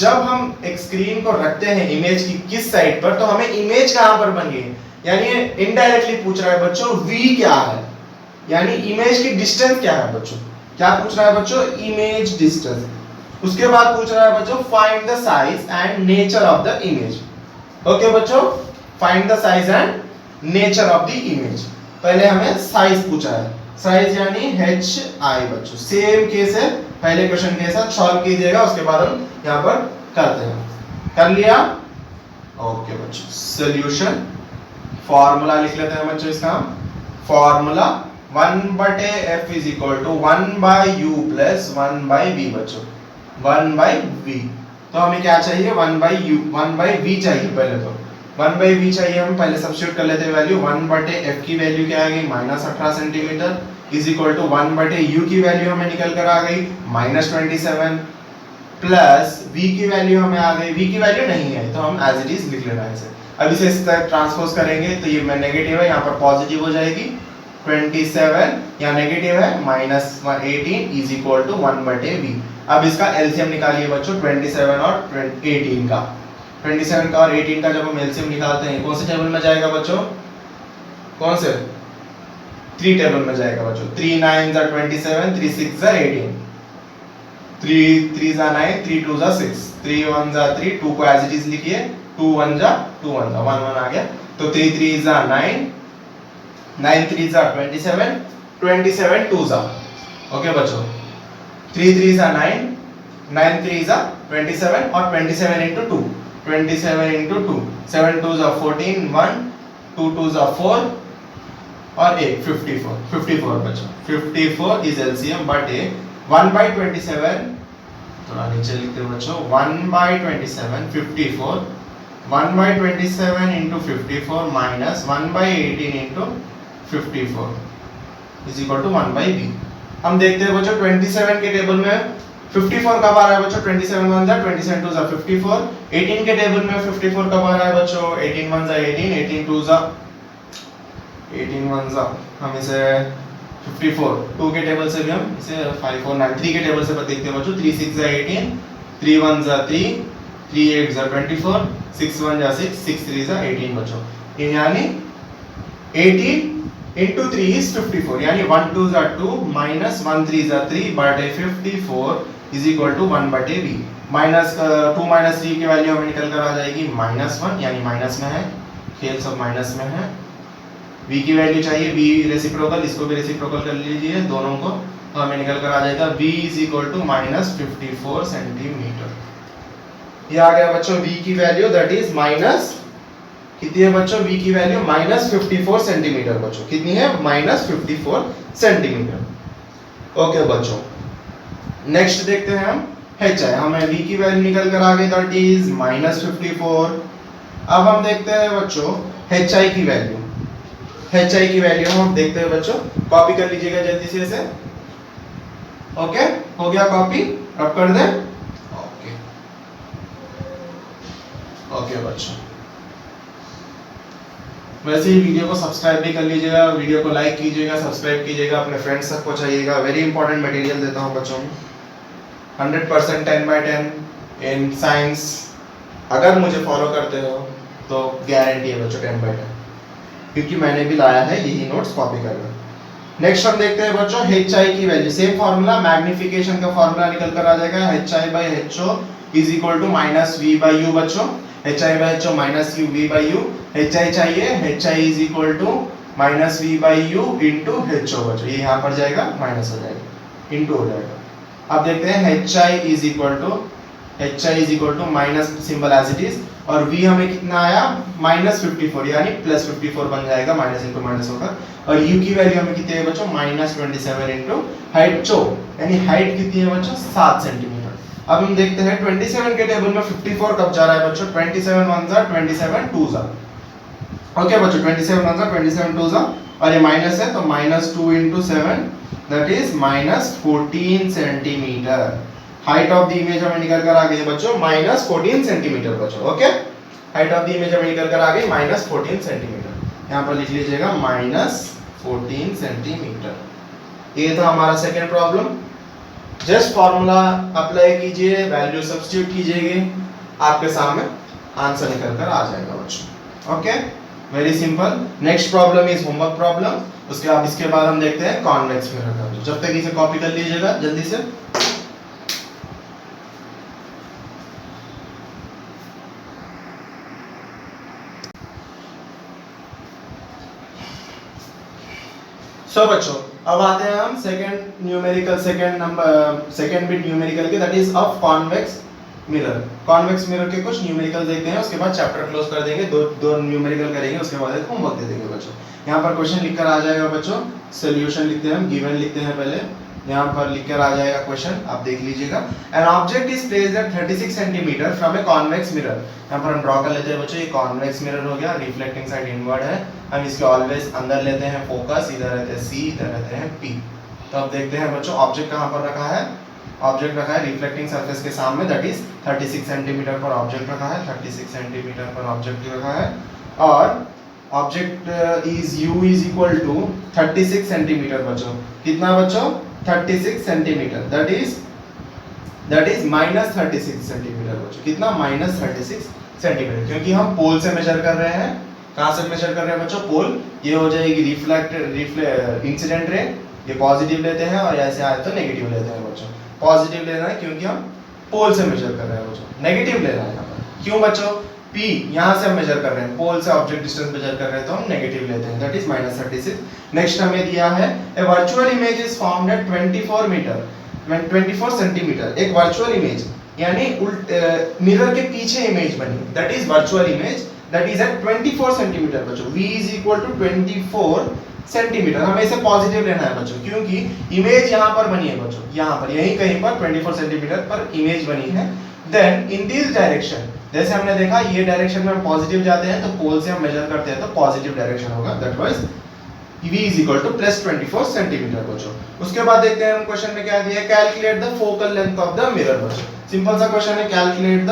जब हम एक स्क्रीन को रखते हैं इमेज की किस साइड पर, तो हमें इमेज कहां पर बन गई, यानी इनडायरेक्टली पूछ रहा है बच्चों v क्या है, यानी इमेज की डिस्टेंस क्या है बच्चों, क्या पूछ रहा है बच्चों? Image distance. उसके बाद पूछ रहा है बच्चों find the size and nature of the image. Okay बच्चों, find the size and nature of the image. पहले हमें साइज पूछा है, साइज यानी hi बच्चों, सेम केस है पहले क्वेश्चन के साथ, सॉल्व कीजिएगा, उसके बाद हम यहां पर करते हैं। कर लिया? ओके बच्चों, सॉल्यूशन फार्मूला लिख लेते हैं बच्चों इसका, formula 1/f is equal to 1/u plus 1/v बच्चों, 1/v। तो हमें क्या चाहिए? 1/u 1/v चाहिए, पहले तो 1/v चाहिए, हम पहले सब्स्टिट्यूट कर लेते हैं वैल्यू। 1/f की वैल्यू क्या आ गई? -18 centimetre is equal to 1/u की वैल्यू हमें निकल कर आ गई -27 प्लस v की वैल्यू हमें आ गई, v की वैल्यू नहीं है तो हम एज इट इज लिख लेना है इसे। अब इसे इस तरह ट्रांसपोज करेंगे तो ये नेगेटिव है, यहाँ पर पॉजिटिव हो जाएगी, 27 या नेगेटिव है -18 इज इक्वल टू 1/v। अब इसका एलसीएम निकालिए बच्चों 27 और 18 का, 27 का और 18 का जब हम एलसीएम निकालते हैं कौन से टेबल में जाएगा बच्चों? कौन से? 3 टेबल में जाएगा बच्चों। 3 9 जा 27, 3 6 जा 18, 3 3 जा 9, 3 2 जा 6, 3 1 जा 3, 2 को एज इट इज लिखिए, 2 1 जा 2 1 जा 1 1 आ गया, तो 3 3 जा 9, 9 3 जा 27, 27 2 जा, ओके बच्चों, 3 3 जा 9, 9 3 जा 27 और 27 into 2, 27 into 2, 7 2 जा 14, 1 2 2 जा 4 और 1 54 बच्चों, 54 इज एलसीएम बट ए 1/27, थोड़ा नीचे लिखते हैं बच्चों, 1/27 54, 1/27 into 54 minus 1/18 into 54 is equal to 1/v। हम देखते हैं बच्चों 27 के टेबल में 54 कब आ रहा है बच्चों? 27 1 जा 27 2 जा 54। 18 के टेबल में 54 कब आ रहा है बच्चों? 18 1 जा 18, 18 2 जा 18 1 जा, हम इसे 54 2 के टेबल से भी हम इसे 5 4 9 3 के टेबल से देखते हैं बच्चों, 3 6 जा 18, 3 1 जा 3, 3 8 जा 24, 6 1 जा 6, 6 3 जा 18 बच्चों, यानी 18 into 3 is 54, यानी 1 2 जा 2 minus 1 3 जा 3 बटे 54 is equal to 1/v। Minus 2 minus 3 की वैल्यू हमें निकल कर आ जाएगी -1, यानी माइनस में है, खेल सब माइनस में है। v की वैल्यू चाहिए, v रेसिप्रोकल, इसको भी रेसिप्रोकल कर लीजिए दोनों को, तो हमें निकल कर आ जाएगा v is equal to -54 centimetre. ये आ गया बच्चों v की वैल्यू, दैट इज माइनस कितनी है बच्चों? v की वैल्यू -54 सेंटीमीटर बच्चों, कितनी है? -54 सेंटीमीटर। ओके बच्चों, नेक्स्ट देखते हैं हम h है, हमें v की वैल्यू निकल कर आ गई, दैट इज -54। अब हम देखते हैं बच्चों hi की वैल्यू, hi की वैल्यू हम देखते हैं बच्चों, कॉपी कर लीजिएगा जल्दी से इसे। ओके, हो गया कॉपी, अब कर दें। ओके ओके बच्चों, वैसे ही वीडियो को सब्सक्राइब भी कर लीजिएगा, वीडियो को लाइक कीजिएगा, सब्सक्राइब कीजिएगा, अपने फ्रेंड्स तक पहुंचाइएगा। वेरी इंपॉर्टेंट मटेरियल देता हूं बच्चों, 100% 10/10 इन साइंस, अगर मुझे फॉलो करते हो तो गारंटी है बच्चों 10/10, क्योंकि मैंने भी लाया है यही नोट्स कॉपी करना। नेक्स्ट हम देखते हैं बच्चों एच आई की वैल्यू, सेम फॉर्मूला, मैग्निफिकेशन का फॉर्मूला निकल कर आ जाएगा H I by H O is equal to minus V by U बच्चों, H I by H O minus U V by U, H I चाहिए, H I is equal to minus V by U into H O बच्चों, ये यहाँ पर जाएगा minus हो जाएगा into हो जाएगा। अब देखते हैं H I is equal to minus symbol as it is, और v हमें कितना आया माइनस 54 यानी प्लस 54 बन जाएगा, माइनस इंटू माइनस होगा, और u की वैल्यू हमें कितनी है बच्चों माइनस 27 इंटू हाइट चो, यानी हाइट कितनी है बच्चों 7 सेंटीमीटर। अब हम देखते हैं 27 के टेबल में 54 कब जा रहा है बच्चों, 27 1 जा 27 2 जा, ओके बच्चों 27 1 जा 27 2 जा, और ये माइनस है तो minus 2 into 7 that is minus 14 centimetre. Height of the image हमें निकल कर आ गई है बच्चों माइनस 14 सेंटीमीटर बच्चों, okay height of the image हमें निकल कर आ गई माइनस 14 सेंटीमीटर, यहाँ पर लिख लीजिएगा माइनस 14 सेंटीमीटर। ये था हमारा second problem. Just formula apply कीजिए, वैल्यू सब्स्टिट्यूट कीजिएगा, आपके सामने आंसर निकल कर आ जाएगा बच्चों, okay very simple. Next problem is homework problem, इसके बाद हम देखते हैं कॉन्वेक्स मिरर का। जब तक इसे कॉपी कर लीजिएगा जल्दी से। सो बच्चों अब आते हैं हम second numerical, second bit numerical के, that is of convex mirror. Convex mirror के कुछ न्यूमेरिकल देखते हैं, उसके बाद चैप्टर क्लोज कर देंगे, दो न्यूमेरिकल करेंगे, उसके बाद एक होमवर्क दे देंगे बच्चों। यहाँ पर क्वेश्चन लिखकर आ जाएगा बच्चों, सॉल्यूशन लिखते हैं हम, गिवन लिखते हैं पहले, यहाँ पर लिखकर आ जाएगा क्वेश्चन, आप देख लीजिएगा। An object is placed at 36 centimetre from a convex mirror. यहाँ पर हम ड्रॉ कर लेते हैं बच्चों, ये कॉन्वेक्स मिरर हो गया, रिफ्लेक्टिंग साइड इनवर्ड है, हम इसके ऑलवेज अंदर लेते हैं फोकस, इधर रहते हैं सी, इधर रहते हैं पी। तो अब देखते हैं बच्चों ऑब्जेक्ट कहाँ पर रखा है, ऑब्जेक्ट रखा है रिफ्लेक्टिंग सरफेस के सामने, दैट इज 36 सेंटीमीटर पर ऑब्जेक्ट रखा है, 36 सेंटीमीटर पर ऑब्जेक्ट रखा है, और object is u is equal to 36 centimetre बच्चों, कितना बच्चों 36 centimetre, that is minus 36 centimetre बच्चों, कितना माइनस 36 सेंटीमीटर, क्योंकि हम पोल से मेजर कर रहे हैं। कहाँ से मेजर कर रहे हैं बच्चों, पोल, ये हो जाएगी रिफ्लेक्ट इंसिडेंट रे, ये पॉजिटिव लेते हैं, और ऐसे आए तो नेगेटिव लेते हैं बच्चों। पॉजिटिव लेना है क्योंकि हम पोल से मेजर कर रहे हैं बच्चों, नेगेटिव लेना है यहाँ पर, क्यों बच्चों P यहाँ से हम मेजर कर रहे हैं, पोल से ऑब्जेक्ट डिस्टेंस मेजर कर रहे हैं तो हम नेगेटिव लेते हैं, दैट इज माइनस 36। नेक्स्ट हमें दिया है a virtual image is found at 24 metre 24 centimetre, एक वर्चुअल इमेज यानी मिरर के पीछे इमेज बनी, that is virtual image, that is at 24 centimetre बच्चों, v is equal to 24 centimetre. हमें इसे पॉजिटिव लेना है बच्चों, क्योंकि इमेज यहाँ पर बनी है बच्चों, यहाँ पर यहीं कहीं पर 24 सेंटीमीटर पर इमेज बनी है। देन इन दिस डायरेक्शन, जैसे हमने देखा ये डायरेक्शन में हम पॉजिटिव जाते हैं तो पोल से हम मेजर करते हैं तो पॉजिटिव डायरेक्शन होगा, that wise v is equal two plus 24 centimetre बच्चों। उसके बाद देखते हैं हम क्वेश्चन में क्या दिया है, calculate the focal length of the mirror बच्चों। सिंपल सा क्वेश्चन है, कैलकुलेट द,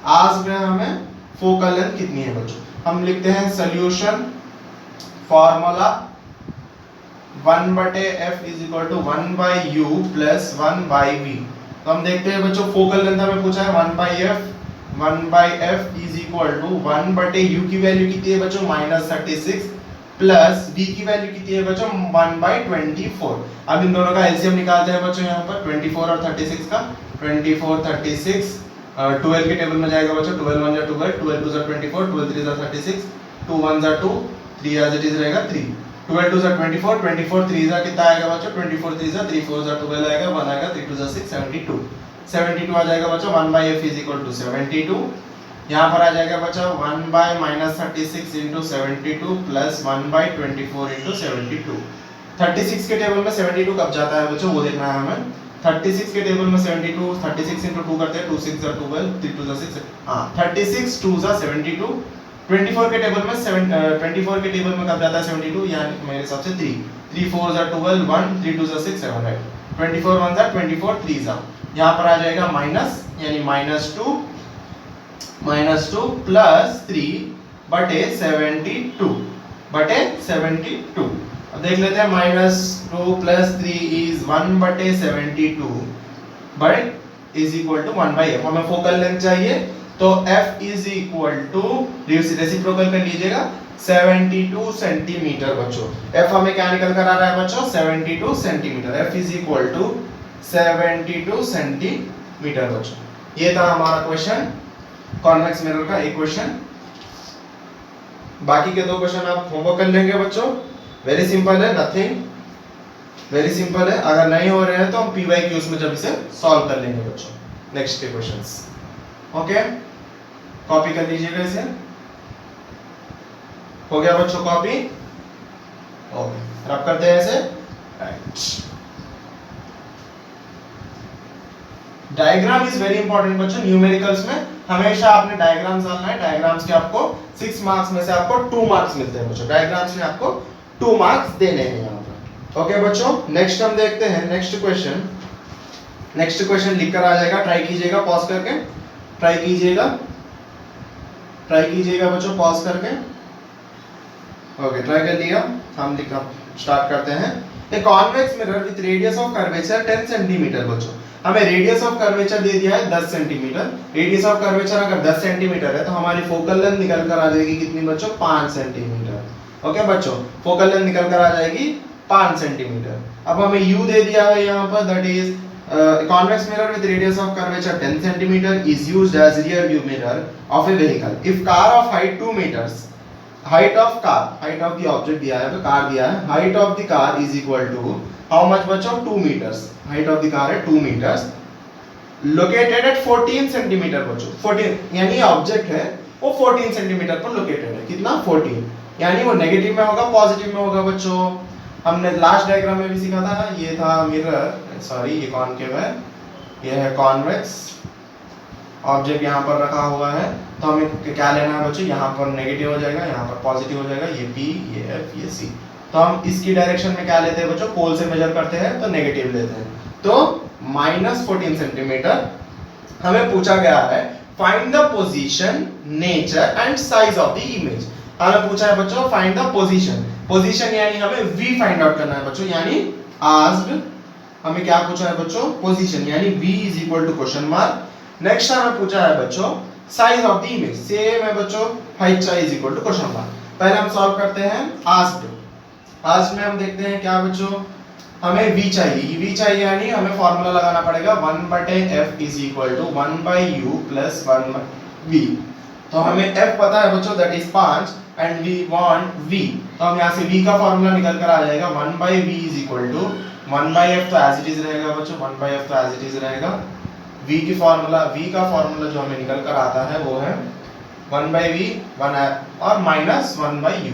आज में हमें फोकल लेंथ कितनी है बच्चों। हम लिखते हैं solution formula 1/f is equal to 1/u plus 1/v। तो हम देखते हैं बच्चों फोकल लेंथ हमें पूछा है 1/f is equal to 1/u की वैल्यू कितनी है बच्चों माइनस 36 प्लस v की वैल्यू कितनी है बच्चों 1/24। अब इन दोनों का एलसीएम निकालते हैं बच्चों, यहाँ पर 24 और 36 का, 24 36 12 के टेबल में जाएगा बच्चों, 12 1 जा 12, 12 2 जा 24, 12 3 जा 36, 2 1 जा 2, 3 एज इट इज रहेगा 3, 12 2 जा 24, 24 3 जा कितना आएगा बच्चों 24 3 जा 3 4 जा 12 आएगा, 1 आएगा, 3 2 जा 6 72, 72 आ जाएगा बच्चों 1/f इज इक्वल टू 72। यहाँ पर आ जाएगा बच्चा 1/-36 इंटू 72 प्लस 1/24 इंटू 72। 36 के टेबल में 72 कब जाता है बच्चों वो देखना है हमें। 36 के टेबल में 72, 36 इंटू 2 करते हैं, 2 6 जा 12, 3 2 जा 6, हाँ 36 2 जा 72। 24 के टेबल में 24 के टेबल में कब जाता है 72, यानी मेरे हिसाब से 3, 3 4 जा 12, 1 3 2 जा 6 7 राइट, 24 1 जा 24 3 जा, यहाँ पर आ जाएगा माइनस, यानी -2 प्लस 3 बटे 72 बटे 72। अब देख लेते हैं -2 प्लस 3 इज 1 बटे 72 but is equal to 1/f। हमें फोकल लेंथ चाहिए तो F is equal to reciprocal कर लीजिएगा 72 सेंटीमीटर बच्चों। F हमें क्या निकल कर आ रहा है बच्चों 72 centimetre. F is equal to 72 centimetre बच्चों। ये था हमारा क्वेश्चन कॉन्वेक्स मिरर का एक क्वेश्चन। बाकी के दो क्वेश्चन आप होमवर्क कर लेंगे बच्चों। वेरी सिंपल है, नथिंग, वेरी सिंपल है। अगर नहीं हो रहे हैं तो हम PYQs में जब इसे सॉल्व कर लेंगे बच्चों नेक्स्ट के क्वेश्चंस। ओके, कॉपी कर लीजिएगा इसे। हो गया बच्चों कॉपी? ओके, रब करते हैं इसे। Right, diagram is very important बच्चों। न्यूमेरिकल्स में हमेशा आपने डायग्राम्स डालना है। डायग्राम्स के आपको 6 मार्क्स में से आपको 2 मार्क्स मिलते हैं बच्चों। डायग्राम्स में आपको 2 मार्क्स देने हैं यहाँ पर। ओके बच्चों, नेक्स्ट हम देखते हैं नेक्स्ट क्वेश्चन। नेक्स्ट क्वेश्चन लिखकर आ जाएगा, ट्राई कीजिएगा पॉज करके, ट्राई कीजिएगा बच्चों पॉज करके। ओके, ट्राई कर लिया, हम लिखा स्टार्ट करते हैं। A convex mirror with radius of curvature 10 centimetre बच्चों। हमें रेडियस ऑफ कर्वेचर दे दिया है 10 सेंटीमीटर। रेडियस ऑफ कर्वेचर अगर 10 सेंटीमीटर है तो हमारी फोकल लेंथ निकल कर आ जाएगी कितनी बच्चों 5 सेंटीमीटर। ओके बच्चों, फोकल लेंथ निकल कर आ जाएगी 5 सेंटीमीटर। अब हमें u दे दिया है यहाँ पर, that is convex mirror with radius of curvature 10 centimeter is used as rear view mirror of a vehicle if car of height 2 meters, height of car, height of the object दिया है, तो car दिया है, height of the car is equal to how much बच्चों 2 meters, height of the car है 2 meters, located at 14 centimeter बच्चों। 14 यानी object है वो 14 सेंटीमीटर पर लोकेटेड है। कितना 14, यानी वो नेगेटिव में होगा पॉजिटिव में होगा बच्चों। हमने लास्ट डायग्राम में भी सीखा था, ये था मिरर, सॉरी ये कॉनकेव है, ये है कॉन्वेक्स। ऑब्जेक्ट यहाँ पर रखा हुआ है तो हमें क्या लेना है बच्चों, यहाँ पर नेगेटिव हो जाएगा, यहाँ पर पॉजिटिव हो जाएगा, ये P, ये F, ये C। तो हम इसकी डायरेक्शन में क्या लेते हैं बच्चों, पोल से मेजर करते हैं तो नेगेटिव लेते हैं। तो -14 सेंटीमीटर हमें पूछा गया है, find the position, nature and size of the image. हमें पूछा है बच्चों फाइंड द पोजीशन। पोजीशन यानी हमें V फाइंड आउट करना है बच्चों, यानी आस्क्ड हमें क्या पूछा है बच्चों, पोजीशन, यानी V is equal to question mark. Next हमें पूछा है बच्चों size of the image, same है बच्चों, height is equal to question mark. पहले हम सॉल्व करते हैं आस्क्ड में हम देखते हैं क्या बच्चों, हमें V चाहिए। V चाहिए यानी हमें फॉर्मूला लगाना पड़ेगा 1/f is equal to 1/u plus 1/v। तो हमें f पता है बच्चों, that is 5 and we want v, तो हम यहाँ से v का फॉर्मूला निकल कर आ जाएगा 1/v is equal to 1/f तो एज इट इज रहेगा बच्चों, 1/f तो एज इट इज रहेगा। v का फॉर्मूला जो हमें निकल कर आता है वो है 1/v 1 और माइनस 1/u,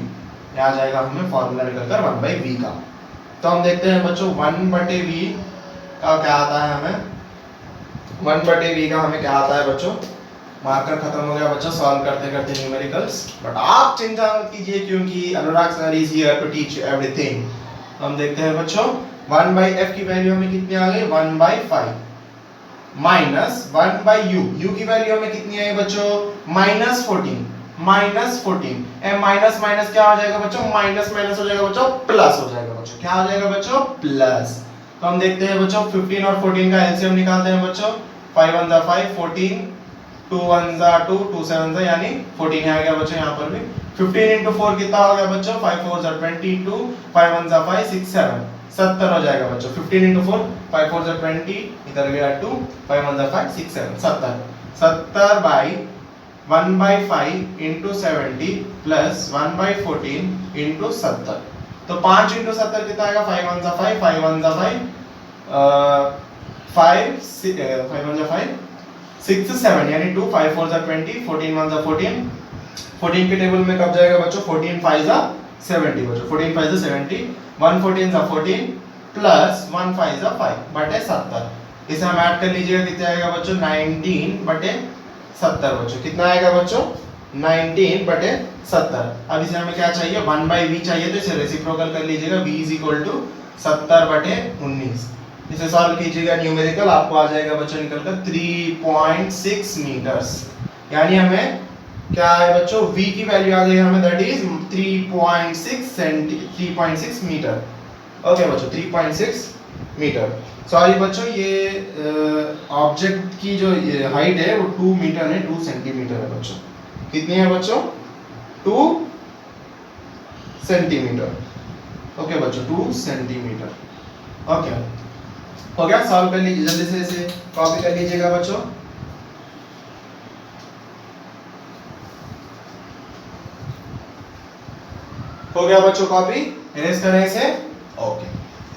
यहाँ जाएगा हमें फॉर्मूला निकल कर 1/v का। तो हम देखते हैं बच्चों 1/v का क्या आता है हमें, 1/v का हमें क्या आता है बच्चों, मार्कर खत्म हो गया बच्चों सॉल्व करते करते न्यूमेरिकल्स, बट आप चिंता मत कीजिए क्योंकि Anurag sir is here to teach you everything. हम देखते हैं बच्चों 1/f की वैल्यू हमें कितनी आ गई 1/5 माइनस 1/u, u की वैल्यू हमें कितनी आई बच्चों -14 एम माइनस माइनस क्या हो जाएगा बच्चों, माइनस माइनस हो जाएगा बच्चों प्लस हो जाएगा बच्चों, क्या हो जाएगा बच्चों प्लस। तो हम देखते हैं बच्चों 15 और 14 का एलसीएम निकालते हैं बच्चों, 5 1 जा 5, 14 2 1 जा 2, 2 7 जा यानी 14 आ गया बच्चों। यहाँ पर भी 15 into 4 कितना हो गया बच्चों, 5 4 जा 22, 5 1 जा 5, 6 7 70 हो जाएगा बच्चों। 15 into 4, 5 4 जा 20, इधर गया 2, 5 1 जा 5, 6 7 70 बाई 1/5 into 70 प्लस 1/14 into 70। तो 5 into 70 कितना आएगा, 5 1 जा 5, 5 1 जा 5, 5 1 जा 5, 6 7 यानी 2, 5 4 जा 20, 14 1 जा 14, 14 के टेबल में कब जाएगा बच्चों, 14 5 जा 70 बच्चों, 14 5 जा 70, 1 14 जा 14 प्लस 1 5 जा 5 बटे 70। इसे हम ऐड कर लीजिएगा, कितना आएगा बच्चों 19 बटे 70 बच्चों, कितना आएगा बच्चों 19 बटे 70। अब इसे हमें क्या चाहिए 1/v चाहिए, तो इसे रेसिप्रोकल कर लीजिएगा, v इज इक्वल टू 70 बटे 19। इसे सॉल्व कीजिएगा न्यूमेरिकल, आपको आ जाएगा बच्चों निकलकर 3.6 मीटर्स, यानी हमें क्या है बच्चों v की वैल्यू आ गई हमें, दैट इज 3.6 मीटर। ओके बच्चों 3.6 मीटर। सॉरी बच्चों, ये ऑब्जेक्ट की जो हाइट है वो 2 मीटर है, 2 सेंटीमीटर है बच्चों। कितनी है बच्चों? 2 सेंटीमीटर। ओके बच्चों, 2 सेंटीमीटर। ओके, हो गया? सॉल्व कर लीजिए जल्दी से, इसे कॉपी कर लीजिएगा बच्चों। हो गया बच्चों कॉपी? इरेज करें इसे। Okay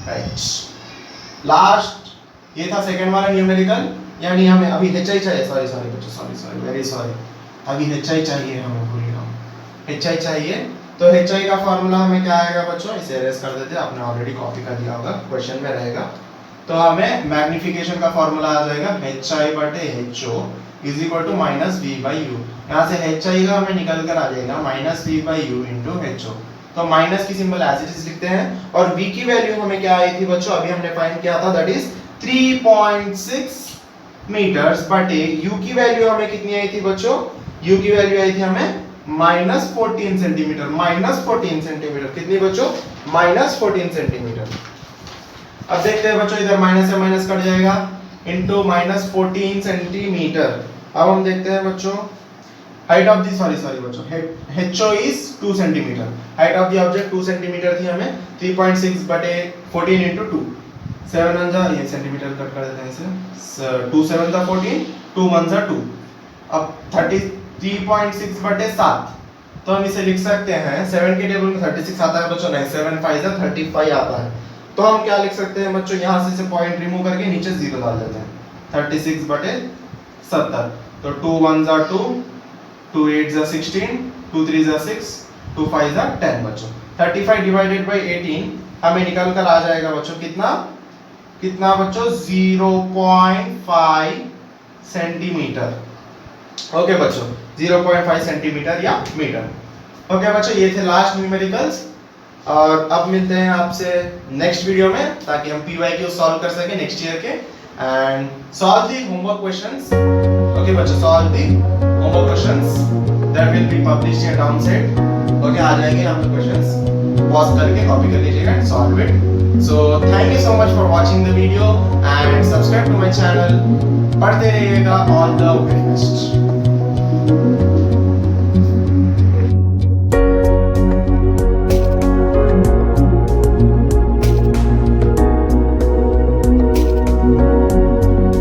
right. लास्ट ये था सेकंड वाला न्यूमेरिकल, यानी हमें अभी HI चाहिए। सॉरी बच्चों, सॉरी वेरी सॉरी, अभी HI चाहिए हमें, भूल गया हूं। HI चाहिए, तो HI का फॉर्मूला हमें क्या आएगा बच्चों? इसे इरेज कर देते हैं, आपने ऑलरेडी कॉपी कर दिया होगा, क्वेश्चन में रहेगा। तो हमें मैग्निफिकेशन का फॉर्मूला आ जाएगा HI/HO is equal to -V/U। यहाँ से HI का हमें निकल कर आ जाएगा -V/U इंटू HO। तो माइनस की सिंबल एज इट इज लिखते हैं, और V की वैल्यू हमें क्या आई थी बच्चों? अभी हमने फाइंड किया था, दैट इज 3.6 मीटर्स बटे U की वैल्यू हमें कितनी आई थी बच्चों? U की वैल्यू आई थी हमें -14 सेंटीमीटर। -14 सेंटीमीटर कितनी बच्चों? -14 सेंटीमीटर। अब देखते हैं बच्चों, इधर माइनस से माइनस कट जाएगा, इनटू -14 सेंटीमीटर। अब हम देखते हैं बच्चों, हाइट ऑफ दी सॉरी बच्चों, HO is 2 centimetre. Height of the object 2 centimetre थी हमें, 3.6 बटे 14 इंटू 2, 7 1 जा, ये सेंटीमीटर कट कर देते हैं इसे, 2 7 जा 14, 2 1 जा 2। अब 33.6 बटे 7, तो हम इसे लिख सकते हैं, 7 के टेबल में 36 आता है बच्चों, नहीं 7 5 जा 35 आता है। तो हम क्या लिख सकते हैं बच्चों? यहाँ से पॉइंट रिमूव करके नीचे 0 डाल देते हैं, 36 बटे 70। तो 2 1 जा 2, 2 8 जा 16, 2 3 जा 6, 2 5 जा 10 बच्चों। 35 डिवाइडेड बाय 18 हमें निकल कर आ जाएगा बच्चों कितना बच्चों? 0.5 सेंटीमीटर। ओके बच्चों, 0.5 सेंटीमीटर या मीटर। ओके बच्चों, ये थे लास्ट न्यूमेरिकल्स, और अब मिलते हैं आपसे नेक्स्ट वीडियो में, ताकि हम PYQ सॉल्व कर सकें नेक्स्ट ईयर के, and solve the homework questions. Okay बच्चों, solve the homework questions that will be published in downside. Okay, आ जाएंगे यहाँ पे क्वेश्चंस, पॉज करके कॉपी कर लीजिएगा and solve it. So thank you so much for watching the video and subscribe to my channel. पढ़ते रहिएगा। All the very best.